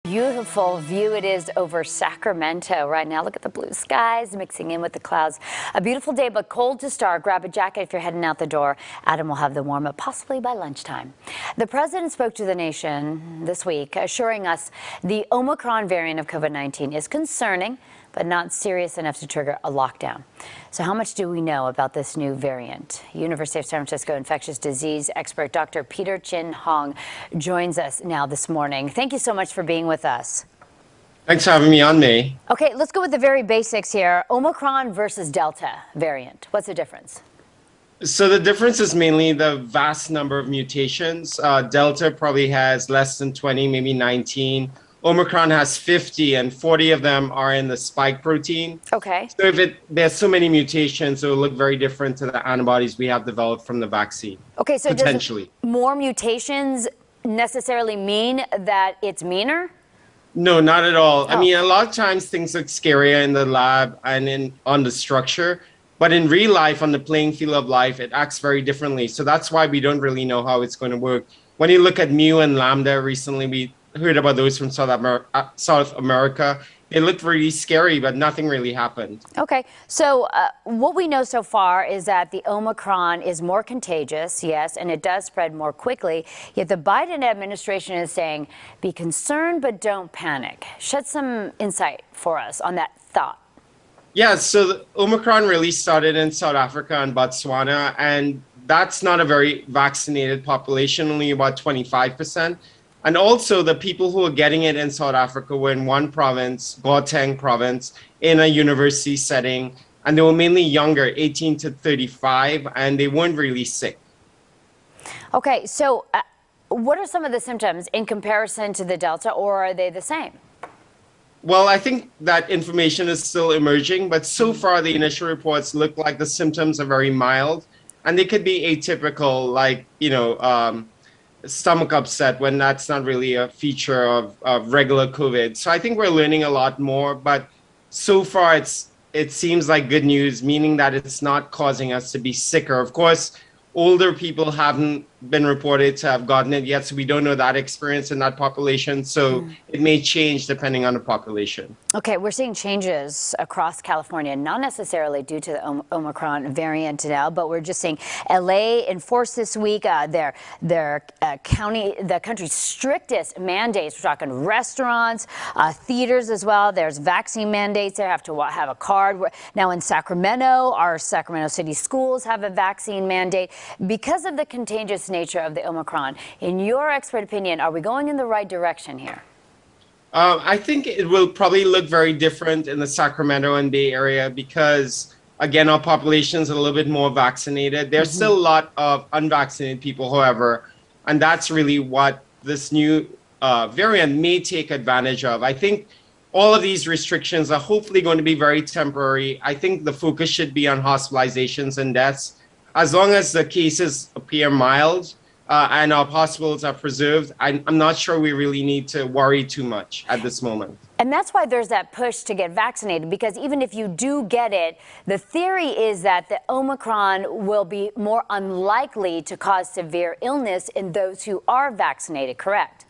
Beautiful view it is over Sacramento right now. Look at the blue skies mixing in with the clouds. A beautiful day, but cold to start. Grab a jacket if you're heading out the door. Adam will have the warm up possibly by lunchtime. The president spoke to the nation this week, assuring us the Omicron variant of COVID-19 is concerning, but not serious enough to trigger a lockdown. So how much do we know about this new variant? University of San Francisco infectious disease expert Dr. Peter Chin Hong joins us now this morning. Thank you so much for being with us. Thanks for having me on, May. Okay, let's go with the very basics here. Omicron versus Delta variant. What's the difference? So the difference is mainly the vast number of mutations. Delta probably has less than 20, maybe 19. Omicron has 50, and 40 of them are in the spike protein. Okay. So there's so many mutations, it will look very different to the antibodies we have developed from the vaccine. Okay, so potentially. Does more mutations necessarily mean that it's meaner? No, not at all. Oh. I mean, a lot of times things look scarier in the lab and on the structure, but in real life, on the playing field of life, it acts very differently. So that's why we don't really know how it's going to work. When you look at Mu and Lambda recently, we heard about those from South America. It looked really scary, but nothing really happened. Okay, so what we know so far is that the Omicron is more contagious, yes, and it does spread more quickly. Yet the Biden administration is saying, be concerned, but don't panic. Shed some insight for us on that thought. Yeah, so the Omicron really started in South Africa and Botswana, and that's not a very vaccinated population, only about 25%. And also the people who are getting it in South Africa were in one province, Gauteng province, in a university setting. And they were mainly younger, 18 to 35, and they weren't really sick. Okay, so what are some of the symptoms in comparison to the Delta, or are they the same? Well, I think that information is still emerging, but so far the initial reports look like the symptoms are very mild, and they could be atypical, like, stomach upset, when that's not really a feature of regular COVID. So I think we're learning a lot more, but so far it seems like good news, meaning that it's not causing us to be sicker. Of course, older people haven't been reported to have gotten it yet, so we don't know that experience in that population. So it may change depending on the population. Okay, we're seeing changes across California, not necessarily due to the Omicron variant now, but we're just seeing LA enforce this week the country's strictest mandates. We're talking restaurants, theaters as well. There's vaccine mandates. They have to have a card. Now in Sacramento, our Sacramento City schools have a vaccine mandate because of the contagious nature of the Omicron. In your expert opinion, are we going in the right direction here? I think it will probably look very different in the Sacramento and Bay Area because, again, our population is a little bit more vaccinated. There's still a lot of unvaccinated people, however, and that's really what this new variant may take advantage of. I think all of these restrictions are hopefully going to be very temporary. I think the focus should be on hospitalizations and deaths. As long as the cases appear mild and our hospitals are preserved, I'm not sure we really need to worry too much at this moment. And that's why there's that push to get vaccinated, because even if you do get it, the theory is that the Omicron will be more unlikely to cause severe illness in those who are vaccinated, correct?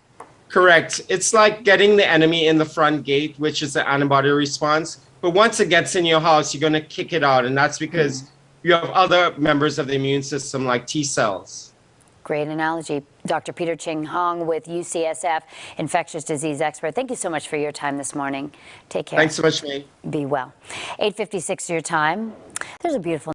Correct. It's like getting the enemy in the front gate, which is the antibody response. But once it gets in your house, you're going to kick it out. And that's because you have other members of the immune system like T cells. Great analogy. Dr. Peter Chin Hong with UCSF, infectious disease expert. Thank you so much for your time this morning. Take care. Thanks so much, May. Be well. 8:56 your time. There's a beautiful